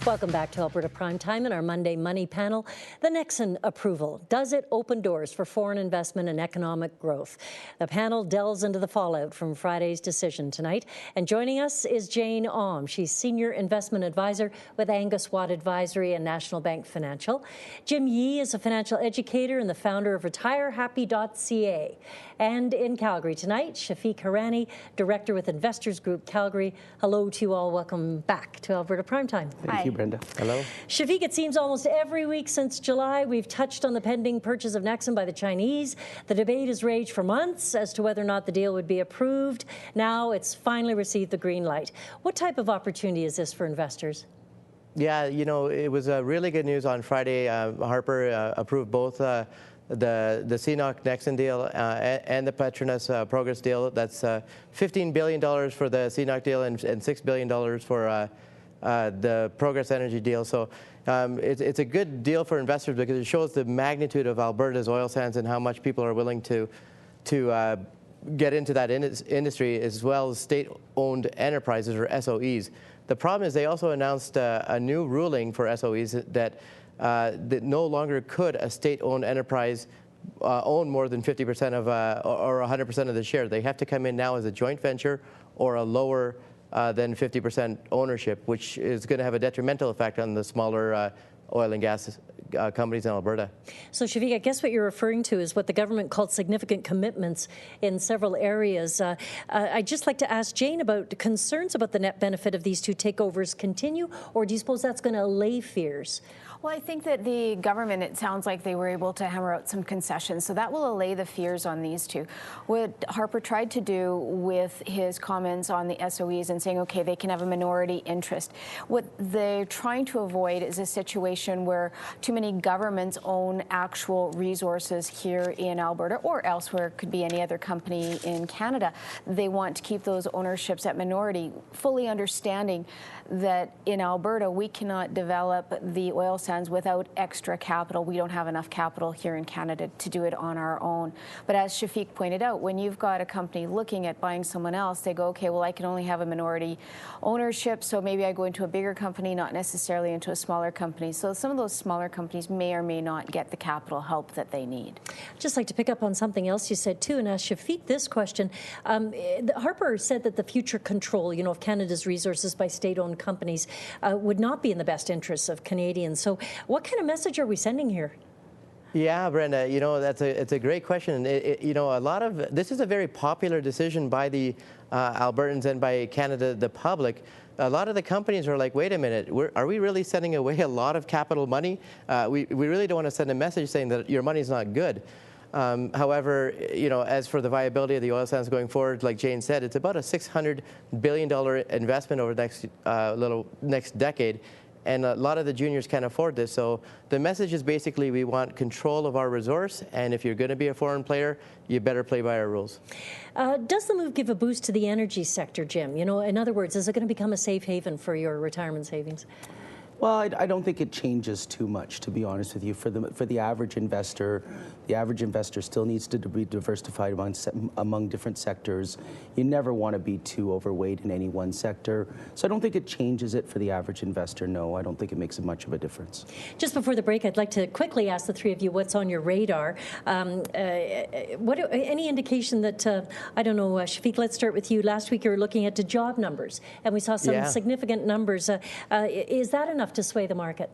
Welcome back to Alberta Primetime and our Monday Money panel. The Nexen approval. Does it open doors for foreign investment and economic growth? The panel delves into the fallout from Friday's decision tonight. And joining us is Jane Aum. She's Senior Investment Advisor with Angus Watt Advisory and National Bank Financial. Jim Yee is a financial educator and the founder of Retirehappy.ca. And in Calgary tonight, Shafik Hirani, Director with Investors Group Calgary. Hello to you all. Welcome back to Alberta Primetime. Thank you, Brenda. Hello. Shafik, it seems almost every week since July we've touched on the pending purchase of Nexen by the Chinese. The debate has raged for months as to whether or not the deal would be approved. Now it's finally received the green light. What type of opportunity is this for investors? Yeah, you know, it was really good news on Friday. Harper approved both the CNOC Nexen deal and the Petronas Progress deal. That's $15 billion for the CNOC deal and $6 billion for the Progress Energy deal. So it's a good deal for investors because it shows the magnitude of Alberta's oil sands and how much people are willing to get into that industry, as well as state-owned enterprises, or SOEs. The problem is they also announced a new ruling for SOEs that no longer could a state-owned enterprise own more than 50% of or 100% of the share. They have to come in now as a joint venture or a lower than 50% ownership, which is going to have a detrimental effect on the smaller oil and gas companies in Alberta. So, Shafik, I guess what you're referring to is what the government called significant commitments in several areas. I'd just like to ask Jane about concerns about the net benefit of these two takeovers continue, or do you suppose that's going to allay fears? Well, I think that the government, it sounds like they were able to hammer out some concessions, so that will allay the fears on these two. What Harper tried to do with his comments on the SOEs and saying, okay, they can have a minority interest, what they're trying to avoid is a situation where too many governments own actual resources here in Alberta or elsewhere. It could be any other company in Canada. They want to keep those ownerships at minority, fully understanding that in Alberta we cannot develop the oil sands without extra capital. We don't have enough capital here in Canada to do it on our own. But as Shafik pointed out, when you've got a company looking at buying someone else, they go, okay, well, I can only have a minority ownership, so maybe I go into a bigger company, not necessarily into a smaller company. So some of those smaller companies may or may not get the capital help that they need. I'd just like to pick up on something else you said too, and ask Shafik this question. Harper said that the future control, of Canada's resources by state-owned companies would not be in the best interests of Canadians. So what kind of message are we sending here? Yeah, Brenda, it's a great question. This is a very popular decision by the Albertans and by Canada, the public. A lot of the companies are like, wait a minute, are we really sending away a lot of capital money? We really don't want to send a message saying that your money's not good. However, as for the viability of the oil sands going forward, like Jane said, it's about a $600 billion investment over the next decade. And a lot of the juniors can't afford this. So the message is basically we want control of our resource. And if you're going to be a foreign player, you better play by our rules. Does the move give a boost to the energy sector, Jim? In other words, is it going to become a safe haven for your retirement savings? Well, I don't think it changes too much, to be honest with you. For the average investor still needs to be diversified among different sectors. You never want to be too overweight in any one sector. So I don't think it changes it for the average investor. No, I don't think it makes much of a difference. Just before the break, I'd like to quickly ask the three of you what's on your radar. Any indication that, I don't know, Shafik, let's start with you. Last week you were looking at the job numbers, and we saw some significant numbers. Is that enough to sway the market?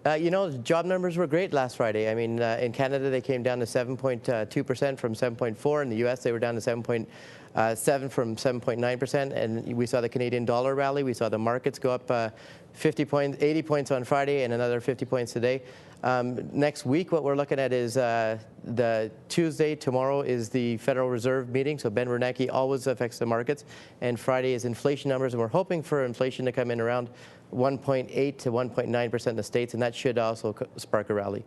Job numbers were great last Friday. I mean, in Canada, they came down to 7.2% from 7.4%. In the U.S., they were down to 7.7% from 7.9%. And we saw the Canadian dollar rally. We saw the markets go up 80 points on Friday and another 50 points today. Next week, what we're looking at is the Tuesday, tomorrow is the Federal Reserve meeting. So Ben Bernanke always affects the markets. And Friday is inflation numbers. And we're hoping for inflation to come in around 1.8 to 1.9% in the States, and that should also spark a rally.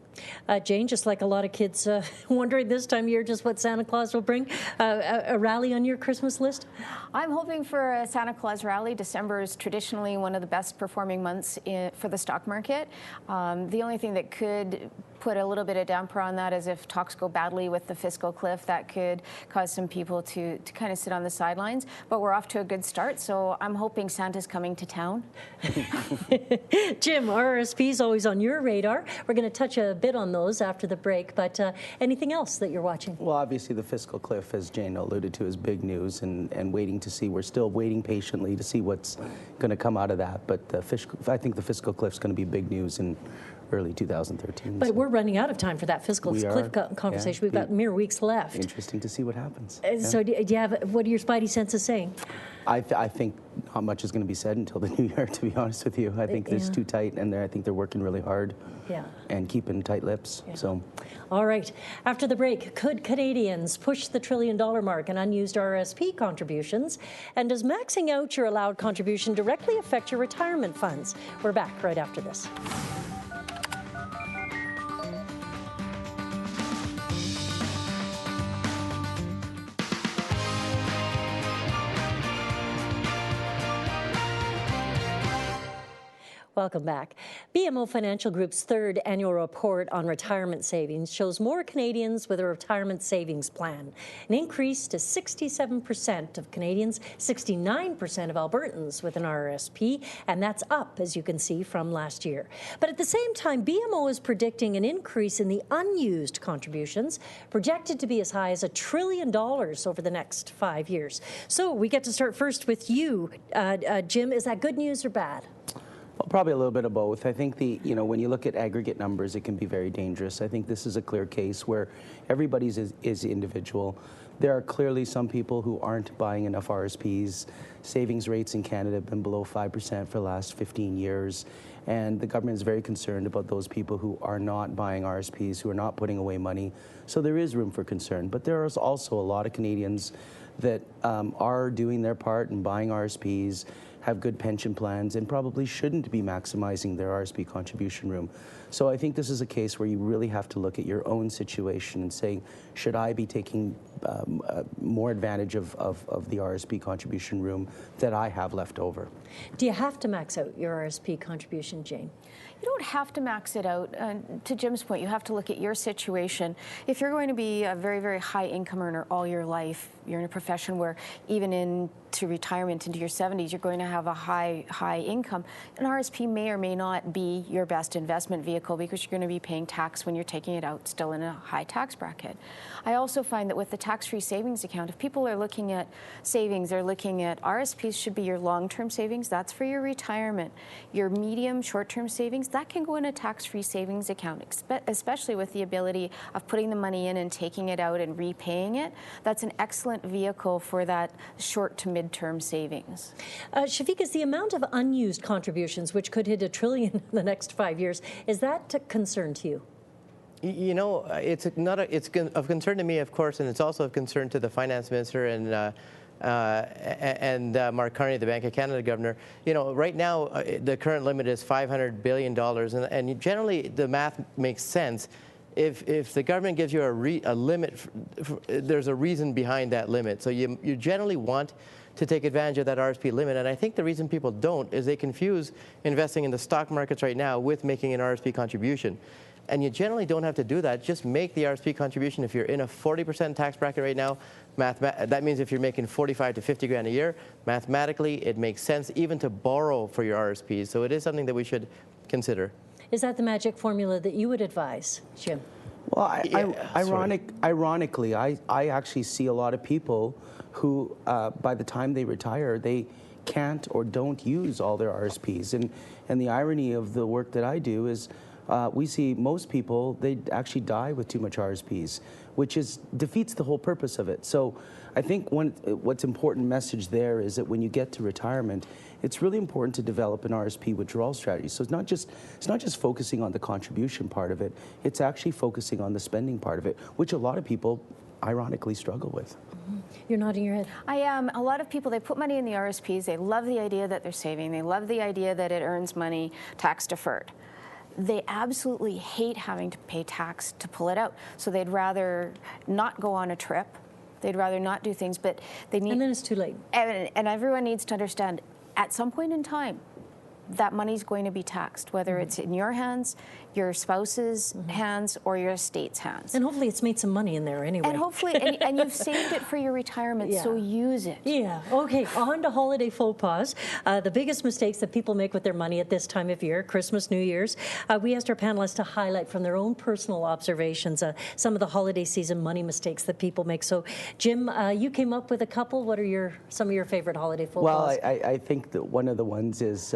Jane, just like a lot of kids wondering this time of year just what Santa Claus will bring, a rally on your Christmas list? I'm hoping for a Santa Claus rally. December is traditionally one of the best performing months for the stock market. The only thing that could put a little bit of damper on that, as if talks go badly with the fiscal cliff, that could cause some people to kind of sit on the sidelines. But we're off to a good start, so I'm hoping Santa's coming to town. Jim, RRSP is always on your radar. We're going to touch a bit on those after the break, but anything else that you're watching? Well, obviously the fiscal cliff, as Jane alluded to, is big news, and waiting to see. We're still waiting patiently to see what's going to come out of that. But I think the fiscal cliff's going to be big news in early 2013. But we're running out of time for that fiscal cliff conversation. Yeah. We've got mere weeks left. Interesting to see what happens. So do you have, what are your spidey senses saying? I think not much is going to be said until the new year, to be honest with you. I think it's too tight, and I think they're working really hard and keeping tight lips. Yeah. So, all right. After the break, could Canadians push the $1 trillion mark in unused RRSP contributions? And does maxing out your allowed contribution directly affect your retirement funds? We're back right after this. Welcome back. BMO Financial Group's third annual report on retirement savings shows more Canadians with a retirement savings plan, an increase to 67% of Canadians, 69% of Albertans with an RRSP, and that's up, as you can see, from last year. But at the same time, BMO is predicting an increase in the unused contributions, projected to be as high as $1 trillion over the next 5 years. So we get to start first with you, Jim. Is that good news or bad? Well, probably a little bit of both. I think when you look at aggregate numbers, it can be very dangerous. I think this is a clear case where everybody's is individual. There are clearly some people who aren't buying enough RSPs. Savings rates in Canada have been below 5% for the last 15 years. And the government is very concerned about those people who are not buying RSPs, who are not putting away money. So there is room for concern. But there is also a lot of Canadians that are doing their part in buying RSPs, have good pension plans, and probably shouldn't be maximizing their RSP contribution room. So I think this is a case where you really have to look at your own situation and say, should I be taking more advantage of the RSP contribution room that I have left over? Do you have to max out your RSP contribution, Jane? You don't have to max it out. To Jim's point, you have to look at your situation. If you're going to be a very, very high income earner all your life, you're in a profession where even into retirement, into your 70s, you're going to have a high income. An RSP may or may not be your best investment vehicle because you're going to be paying tax when you're taking it out still in a high tax bracket. I also find that with the tax-free savings account, if people are looking at savings, they're looking at RSPs should be your long-term savings. That's for your retirement. Your medium, short-term savings, that can go in a tax-free savings account, especially with the ability of putting the money in and taking it out and repaying it. That's an excellent vehicle for that short to mid-term savings. Shafik, is the amount of unused contributions, which could hit $1 trillion in the next 5 years, is that a concern to you? You know, it's of concern to me, of course, and it's also of concern to the finance minister and Mark Carney, the Bank of Canada governor. You know, right now the current limit is $500 billion, and generally the math makes sense. If the government gives you a limit, there's a reason behind that limit. So you generally want to take advantage of that RSP limit. And I think the reason people don't is they confuse investing in the stock markets right now with making an RSP contribution. And you generally don't have to do that. Just make the RSP contribution. If you're in a 40% tax bracket right now, that means if you're making 45 to 50 grand a year, mathematically it makes sense even to borrow for your RSPs. So it is something that we should consider. Is that the magic formula that you would advise, Jim? Well, ironically, I actually see a lot of people who, by the time they retire, they can't or don't use all their RSPs. And the irony of the work that I do is we see most people, they actually die with too much RSPs, which defeats the whole purpose of it. So I think what's important message there is that when you get to retirement, it's really important to develop an RSP withdrawal strategy. So it's not just focusing on the contribution part of it, it's actually focusing on the spending part of it, which a lot of people ironically struggle with. Mm-hmm. You're nodding your head. I am. A lot of people, they put money in the RSPs, they love the idea that they're saving, they love the idea that it earns money tax deferred. They absolutely hate having to pay tax to pull it out. So they'd rather not go on a trip. They'd rather not do things, but they need... And then it's too late. And everyone needs to understand, at some point in time, that money's going to be taxed, whether it's in your hands, your spouse's hands, or your estate's hands. And hopefully it's made some money in there anyway. And hopefully, and you've saved it for your retirement, so use it. Yeah. Okay, on to holiday faux pas. The biggest mistakes that people make with their money at this time of year, Christmas, New Year's. We asked our panelists to highlight from their own personal observations some of the holiday season money mistakes that people make. So, Jim, you came up with a couple. What are some of your favorite holiday faux pas? Well, I think that one of the ones is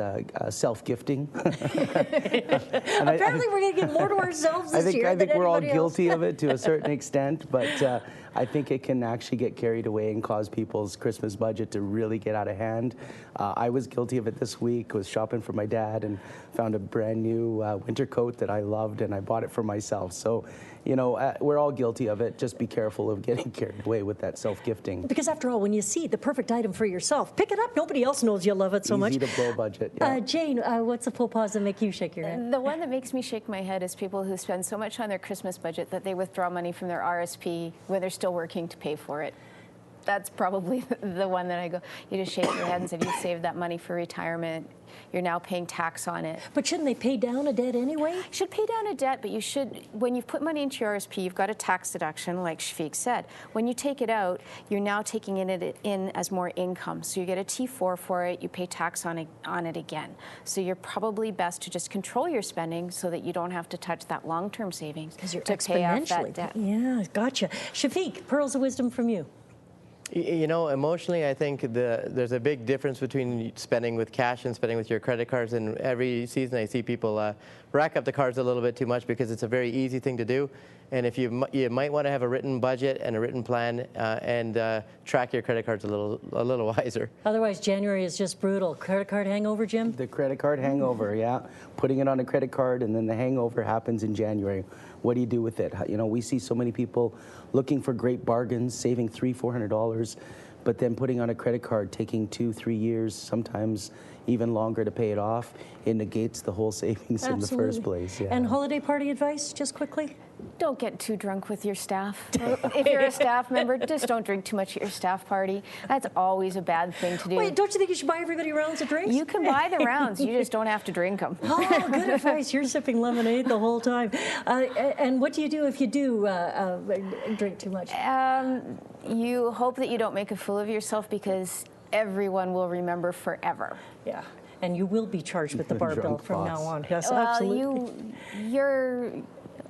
self-gifting. Apparently, we're going to give more to ourselves this year. I think we're all guilty else. of it to a certain extent, but I think it can actually get carried away and cause people's Christmas budget to really get out of hand. I was guilty of it this week. Was shopping for my dad and found a brand new winter coat that I loved, and I bought it for myself. So, you know, we're all guilty of it. Just be careful of getting carried away with that self-gifting. Because after all, when you see the perfect item for yourself, pick it up. Nobody else knows you love it so much. Easy to blow budget. Yeah. Jane, what's the faux pas that make you shake your head? The one that makes me shake my head is people who spend so much on their Christmas budget that they withdraw money from their RSP when they're still working to pay for it. That's probably the one that I go, you just shake your head and say, you saved that money for retirement. You're now paying tax on it. But shouldn't they pay down a debt anyway? You should pay down a debt, but you should, when you've put money into your RSP, you've got a tax deduction, like Shafik said. When you take it out, you're now taking it in as more income. So you get a T4 for it, you pay tax on it again. So you're probably best to just control your spending so that you don't have to touch that long-term savings Because you're to pay off that exponentially. debt. Yeah, gotcha. Shafik, pearls of wisdom from you. You know, emotionally, I think there's a big difference between spending with cash and spending with your credit cards. And every season I see people rack up the cards a little bit too much because it's a very easy thing to do. And if you might want to have a written budget and a written plan and track your credit cards a little wiser. Otherwise, January is just brutal. Credit card hangover, Jim? The credit card hangover, yeah. Putting it on a credit card and then the hangover happens in January. What do you do with it? You know, we see so many people looking for great bargains, saving $300-400, but then putting on a credit card, taking 2-3 years, sometimes even longer to pay it off. It negates the whole savings in the first place. Yeah. And holiday party advice, just quickly? Don't get too drunk with your staff. If you're a staff member, just don't drink too much at your staff party. That's always a bad thing to do. Wait, don't you think you should buy everybody rounds of drinks? You can buy the rounds, you just don't have to drink them. Oh, good advice. You're sipping lemonade the whole time. And what do you do if you do drink too much? You hope that you don't make a fool of yourself because everyone will remember forever. Yeah. And you will be charged with the barbell Drunk from boss. now on. Yes, absolutely.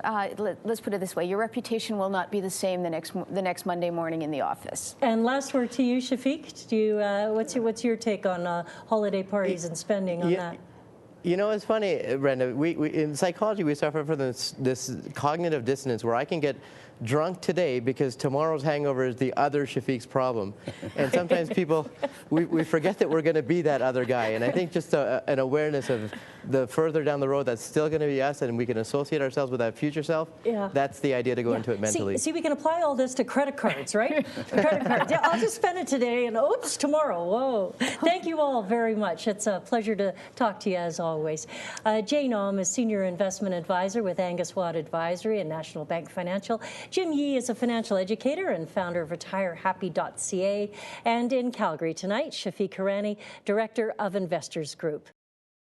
Let's put it this way, your reputation will not be the same the next Monday morning in the office. And last word to you, Shafik. Do you, what's your take on holiday parties and spending on that? You know, it's funny, Brenda. We in psychology, we suffer from this cognitive dissonance where I can get drunk today because tomorrow's hangover is the other Shafik's problem. And sometimes people, we forget that we're going to be that other guy. And I think just an awareness of the further down the road, that's still going to be us, and we can associate ourselves with that future self. Yeah. That's the idea to go into it mentally. See, we can apply all this to credit cards, right? Credit cards. Yeah, I'll just spend it today, and oops, tomorrow. Whoa. Thank you all very much. It's a pleasure to talk to you as always. Jane Om is Senior Investment Advisor with Angus Watt Advisory and National Bank Financial. Jim Yee is a financial educator and founder of Retirehappy.ca. And in Calgary tonight, Shafik Hirani, Director of Investors Group.